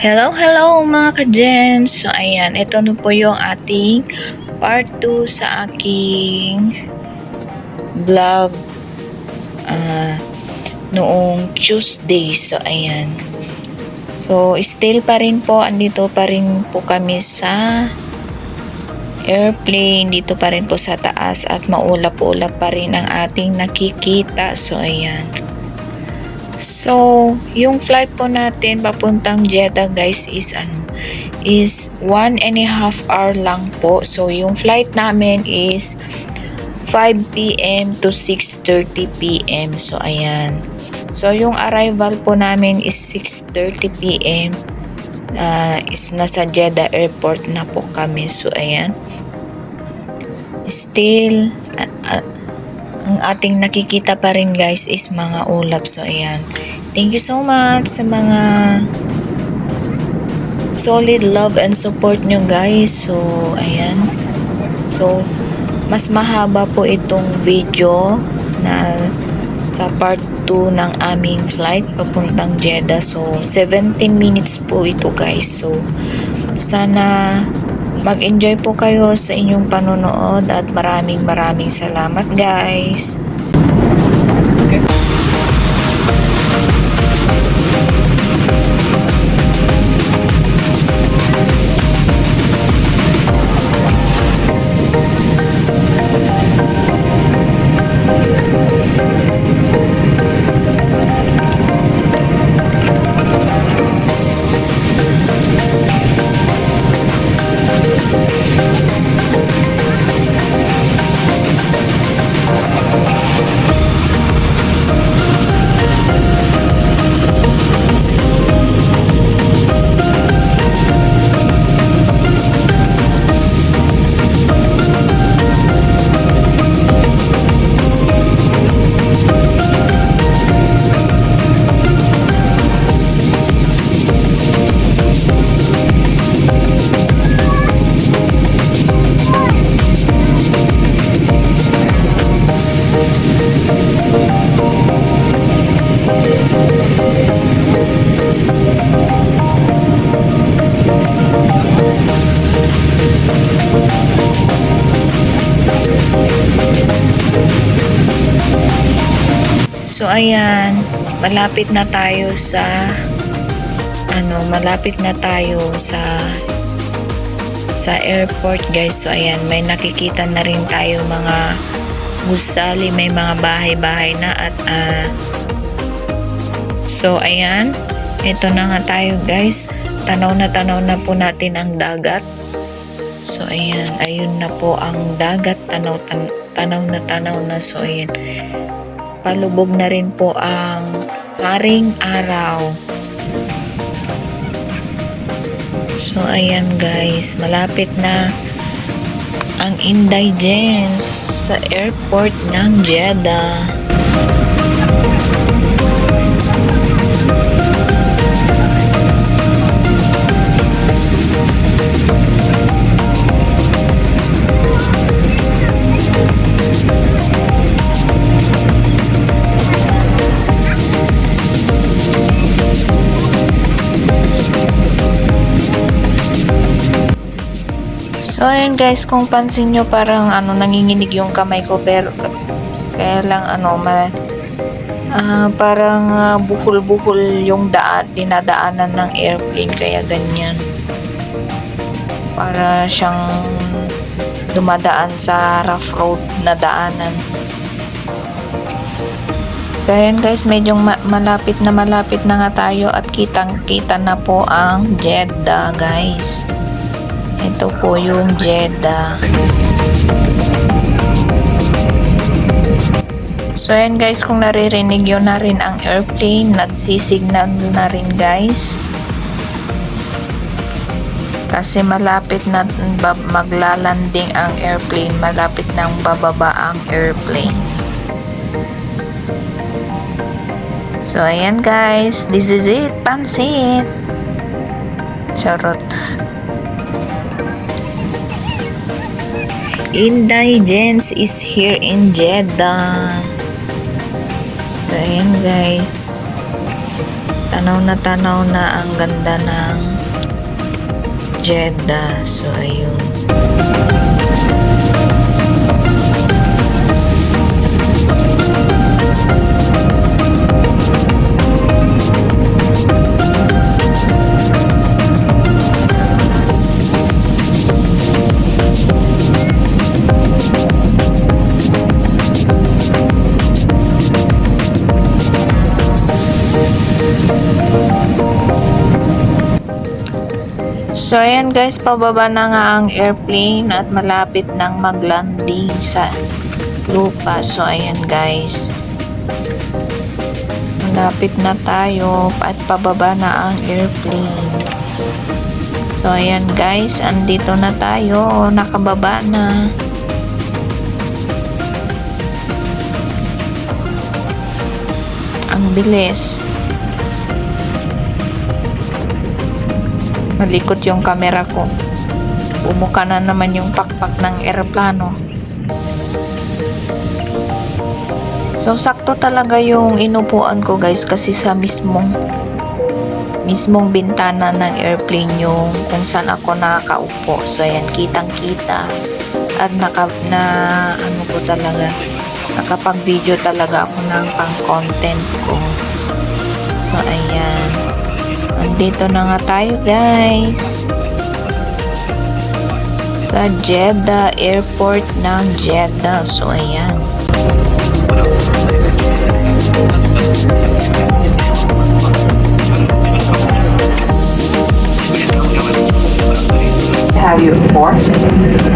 Hello, hello mga ka-gens! So ayan, ito na po yung ating part 2 sa aking vlog noong Tuesday. So ayan. So still pa rin po, andito pa rin po kami sa airplane, dito pa rin po sa taas at maulap-ulap pa rin ang ating nakikita. So ayan. So, yung flight po natin papuntang Jeddah guys is 1.5 hour lang po. So, yung flight namin is 5 p.m. to 6:30 p.m. So, ayan. So, yung arrival po namin is 6:30 p.m. Is nasa Jeddah airport na po kami. So, ayan. Still, ang ating nakikita pa rin guys is mga ulap. So ayan, thank you so much sa mga solid love and support nyo guys. So ayan, so mas mahaba po itong video na sa part 2 ng aming flight papuntang Jeddah. So 17 minutes po ito guys. So sana mag-enjoy po kayo sa inyong panonood at maraming salamat guys. So ayan, malapit na tayo sa airport guys. So ayan, may nakikita na rin tayo mga gusali, may mga bahay-bahay na at so ayan, ito na nga tayo guys. Tanaw na po natin ang dagat. So ayan, ayun na po ang dagat, tanaw na. So ayan, palubog na rin po ang haring araw. So ayan guys, malapit na ang Indulgence sa airport ng Jeddah. So ayan guys, kung pansin nyo parang nanginginig yung kamay ko, pero kaya lang parang buhol-buhol yung dinadaanan ng airplane, kaya ganyan. Para siyang dumadaan sa rough road na daanan. So ayan guys, medyo malapit na nga tayo at kitang-kita na po ang Jeddah guys. Ito po yung Jeddah. So ayan guys, kung naririnig yun na rin ang airplane, nagsisignal na rin guys. Kasi malapit na maglalanding ang airplane, malapit nang bababa ang airplane. So ayan guys, this is it, pansit. Charot. Indulgence is here in Jeddah. So ayan guys, tanaw na ang ganda ng Jeddah. So ayun. So ayan guys, pababa na nga ang airplane at malapit nang maglanding sa lupa. So ayan guys, malapit na tayo at pababa na ang airplane. So ayan guys, andito na tayo, nakababa na. Ang bilis. Malikot yung camera ko. Bumuka na naman yung pakpak ng eroplano. So sakto talaga yung inupuan ko guys, kasi sa mismong bintana ng airplane yung kung saan ako nakaupo. So ayan, kitang kita at ano ko talaga, nakapag-video talaga ako ng pang-content ko. So ayan, andito na nga tayo guys sa Jeddah Airport ng Jeddah. So ayan, have you before,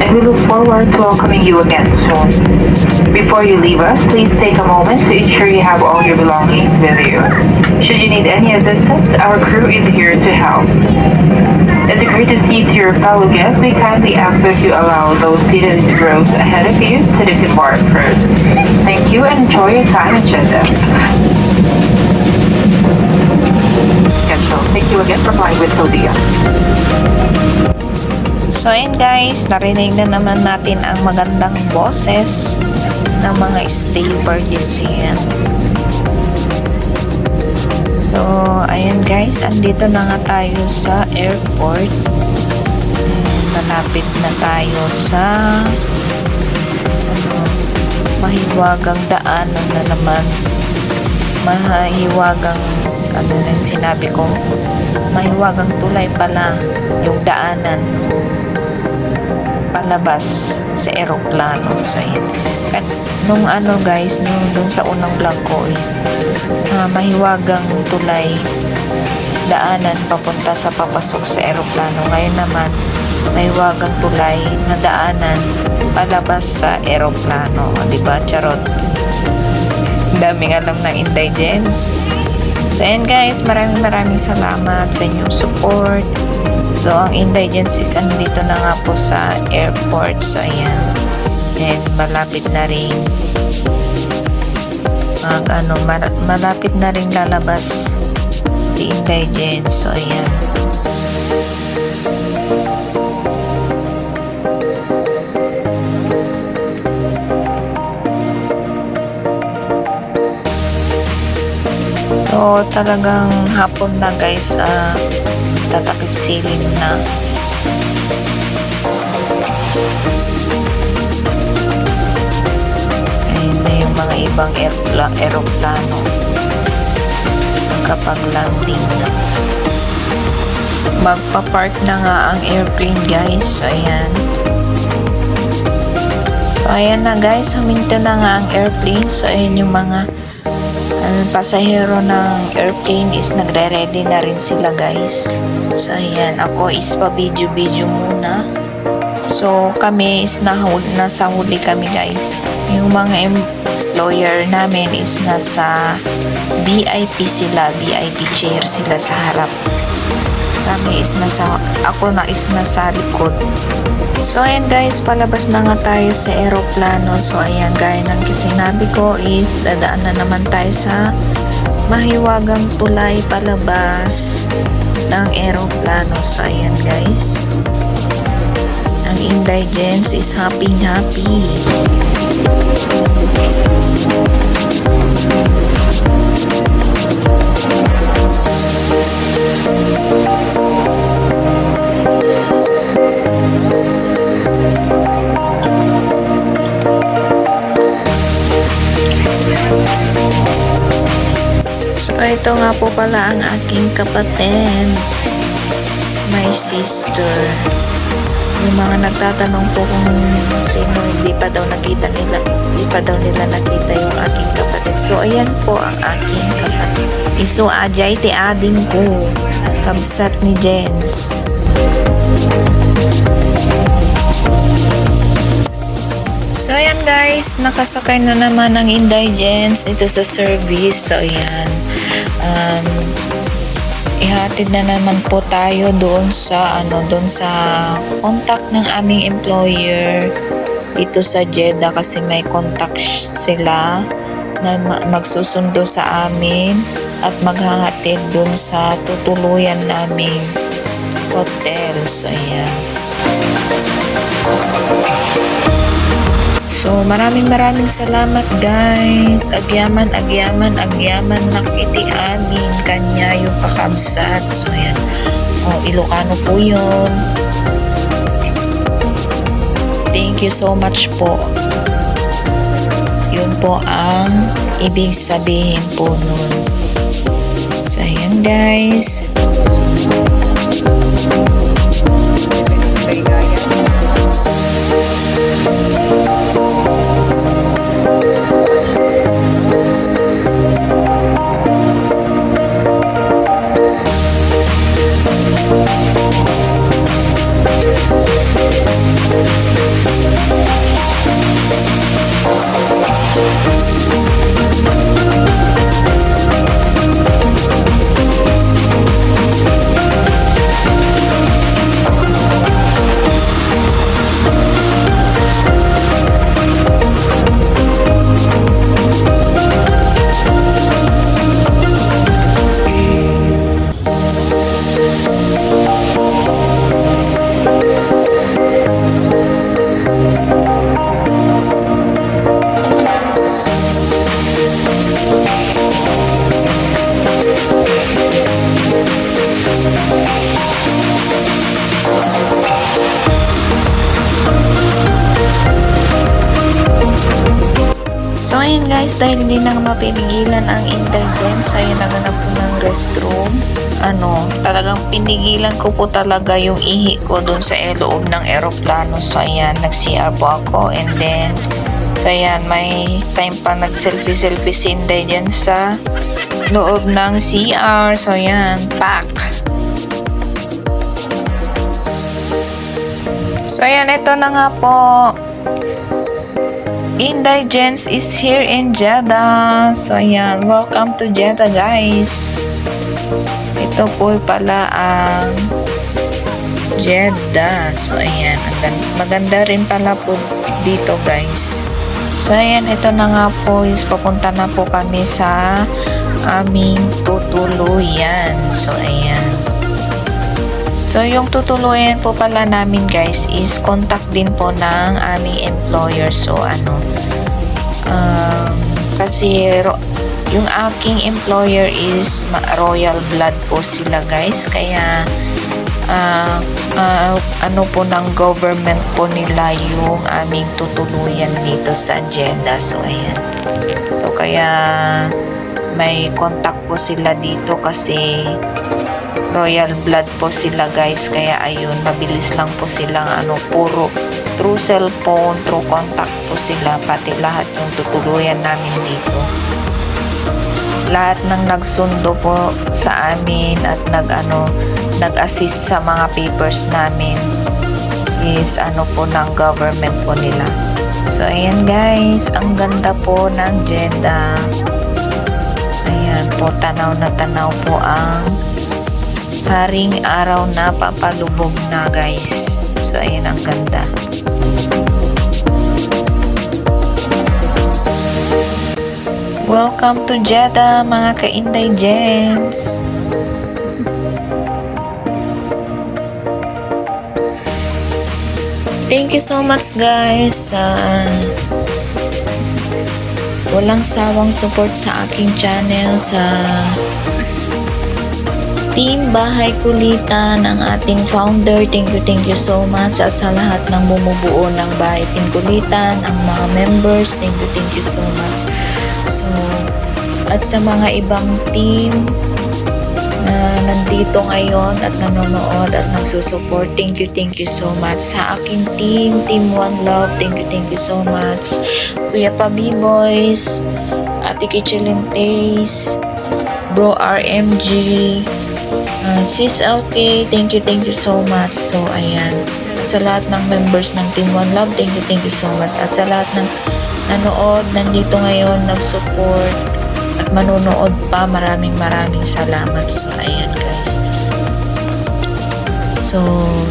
and we look forward to welcoming you again soon. Before you leave us, please take a moment to ensure you have all your belongings with you. Should you need any assistance, our crew is here to help. As a courtesy to your fellow guests, we kindly ask that you allow those seated in the rows ahead of you to disembark first. Thank you and enjoy your time in Jeddah. Thank you again for flying with Saudia. So ayun guys, narinig na naman natin ang magandang boses ng mga stewards yan. So ayun guys, andito na nga tayo sa airport. Malapit na tayo sa mahiwagang daanan na naman. Mahiwagang sinabi ko, mahiwagang tulay pala yung daanan palabas sa eroplano. So ayan, at nung guys, nung sa unang vlog ko is mahiwagang tulay daanan papunta sa papasok sa eroplano. Ngayon naman, mahiwagang tulay na daanan palabas sa eroplano. Diba? Charot. Daming alam ng intelligence. So ayan guys, maraming salamat sa inyong support. So ang intelligence is andito na nga po sa airport. So ayan, and malapit na rin malapit na rin lalabas si intelligence. So ayan, so talagang hapon na guys, tatakip siling na. Ayun na yung mga ibang aeroplano kapag landing na. Magpa-park na nga ang airplane guys. So ayan, na guys, huminto na nga ang airplane. So ayan, yung mga pasahero ng airplane is nagre-ready na rin sila guys. So ayan, ako is pa-video muna. So kami is nasa huli kami guys. Yung mga employer namin is nasa VIP sila, VIP chair sila sa harap. Kami is ako na is nasa likod. So ayan guys, palabas na nga tayo sa eroplano. So ayan, gaya ng sinabi ko is dadaan na naman tayo sa mahiwagang tulay palabas ng eroplano. So ayan guys, ang intelligence is happy. So, ito nga po pala ang aking kapatid. My sister. Yung mga nagtatanong po kung sino hindi pa daw nakita nila nakita yung aking kapatid. So, ayan po ang aking kapatid. Isu ajay ti ading ko. Kabsat ni Jens. So, ayan guys, nakasakay na naman ang Inday Jens ito sa service. So, ayan. Ihatid na naman po tayo doon sa contact ng aming employer dito sa Jeddah kasi may contact sila na magsusundo sa amin at maghahatid doon sa tutuluyan naming hotel. So, ayan. So, maraming salamat guys. Agyaman nakiti amin kanya yung kakabsat. So, ayan. Ilocano po yun. Thank you so much po. Yun po ang ibig sabihin po nun. So, ayan guys. So, ayun guys, dahil hindi na mapipigilan ang indulgence, ayun naganap po ng restroom. Talagang pinigilan ko po talaga yung ihi ko dun sa loob ng eroplano. So, ayan, nag-CR po ako. And then, so, ayan, may time pa nag-selfie si Inday dyan sa loob ng CR. So, ayan, pack. So, ayan, ito na nga po. Inday Jens is here in Jeddah. So, ayan. Welcome to Jeddah, guys. Ito po pala ang Jeddah. So, ayan. Maganda rin pala po dito, guys. So, ayan. Ito na nga po is papunta na po kami sa aming tutuluyan. So, ayan. So, yung tutuluyan po pala namin guys is contact din po ng aming employer. So, kasi yung aking employer is royal blood po sila guys. Kaya, po ng government po nila yung aming tutuluyan dito sa Jeddah. So, ayan. So, kaya may contact po sila dito kasi royal blood po sila guys, kaya ayun, mabilis lang po silang puro through cellphone, through contact po sila, pati lahat ng tutuluyan namin dito. Lahat ng nagsundo po sa amin at nag-assist sa mga papers namin is po ng government po nila. So, ayan guys, ang ganda po ng Jeddah. Ayan po, tanaw na tanaw po ang haring araw na papalubog na guys. So, ayan ang ganda. Welcome to Jeddah, mga ka-Inday Jens. Thank you so much guys. Walang sawang support sa aking channel, sa Team Bahay Kulitan, ang ating founder. Thank you so much. At sa lahat ng bumubuo ng Bahay Team Kulitan, ang mga members, thank you so much. So, at sa mga ibang team na nandito ngayon at nanonood at nagsusupport. Thank you so much. Sa aking Team One Love, thank you so much. Kuya Pabi Boys, Ate Kichelintes, Bro RMG, Sis LK, thank you so much. So, ayan. At sa lahat ng members ng Team One Love, thank you so much. At sa lahat ng nanood, nandito ngayon, nag-support, at manunood pa, maraming salamat. So, ayan guys. So,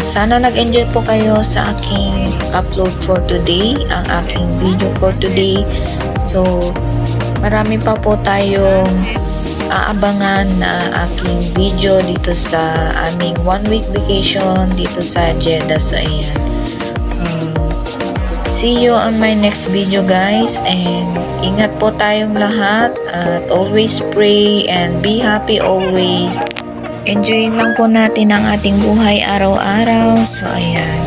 sana nag-enjoy po kayo sa aking upload for today, ang aking video for today. So, marami pa po tayong aabangan na aking video dito sa aming 1 week vacation dito sa Jeddah. So, ayan. See you on my next video guys, and ingat po tayong lahat at always pray and be happy always. Enjoyin lang po natin ang ating buhay araw-araw. So ayan.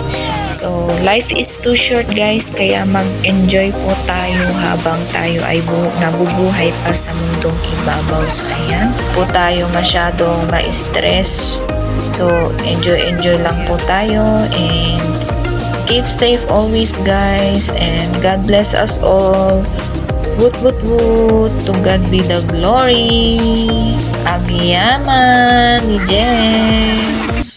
So life is too short guys, kaya mag-enjoy po tayo habang tayo ay nabubuhay pa sa mundong ibabaw. So ayan, po tayo masyadong ma-stress. So enjoy lang po tayo, and keep safe always guys, and God bless us all. Woot woot woot, to God be the glory. Agiyaman ni Jens.